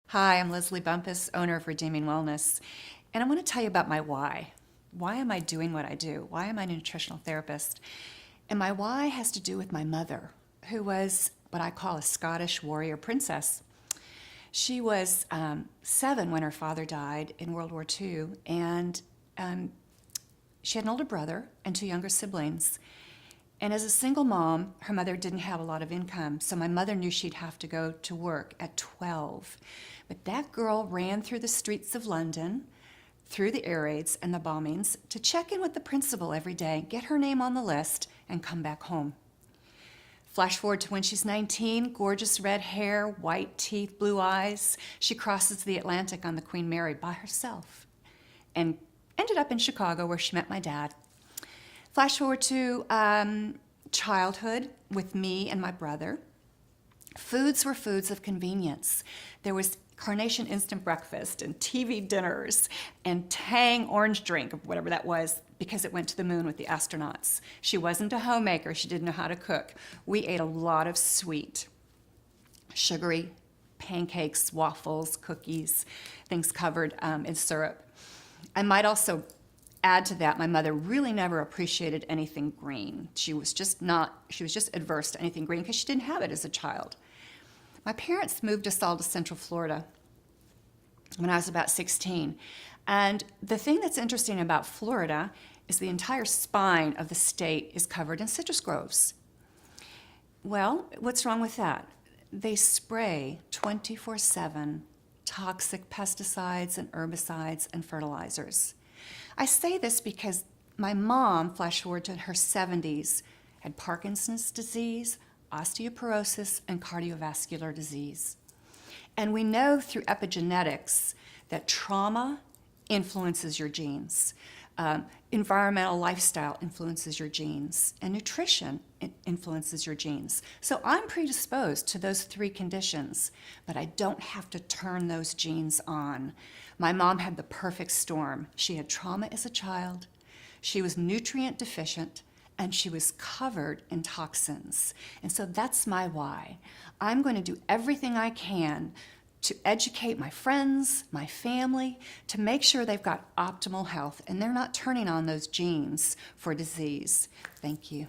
Hi, I'm Leslie Bumpus, owner of Redeeming Wellness, and I want to tell you about my why. Why am I doing what I do? Why am I a nutritional therapist? And my why has to do with my mother, who was what I call a Scottish warrior princess. She was 7 when her father died in World War II, and she had an older brother and 2 younger siblings. And as a single mom, her mother didn't have a lot of income, so my mother knew she'd have to go to work at 12. But that girl ran through the streets of London, through the air raids and the bombings, to check in with the principal every day, get her name on the list, and come back home. Flash forward to when she's 19, gorgeous red hair, white teeth, blue eyes. She crosses the Atlantic on the Queen Mary by herself and ended up in Chicago where she met my dad. Flash forward to childhood with me and my brother. Foods were foods of convenience. There was Carnation instant breakfast and TV dinners and Tang orange drink, or whatever that was, because it went to the moon with the astronauts. She wasn't a homemaker. She didn't know how to cook. We ate a lot of sweet, sugary pancakes, waffles, cookies, things covered in syrup. I might also add to that, my mother really never appreciated anything green. She was just adverse to anything green because she didn't have it as a child. My parents moved us all to Central Florida when I was about 16. And the thing that's interesting about Florida is the entire spine of the state is covered in citrus groves. Well, what's wrong with that? They spray 24/7 toxic pesticides and herbicides and fertilizers. I say this because my mom, flash forward to her 70s, had Parkinson's disease, osteoporosis, and cardiovascular disease. And we know through epigenetics that trauma influences your genes, environmental lifestyle influences your genes, and nutrition influences your genes. So I'm predisposed to those 3 conditions, but I don't have to turn those genes on. My mom had the perfect storm. She had trauma as a child, she was nutrient deficient, and she was covered in toxins. And so that's my why. I'm going to do everything I can to educate my friends, my family, to make sure they've got optimal health and they're not turning on those genes for disease. Thank you.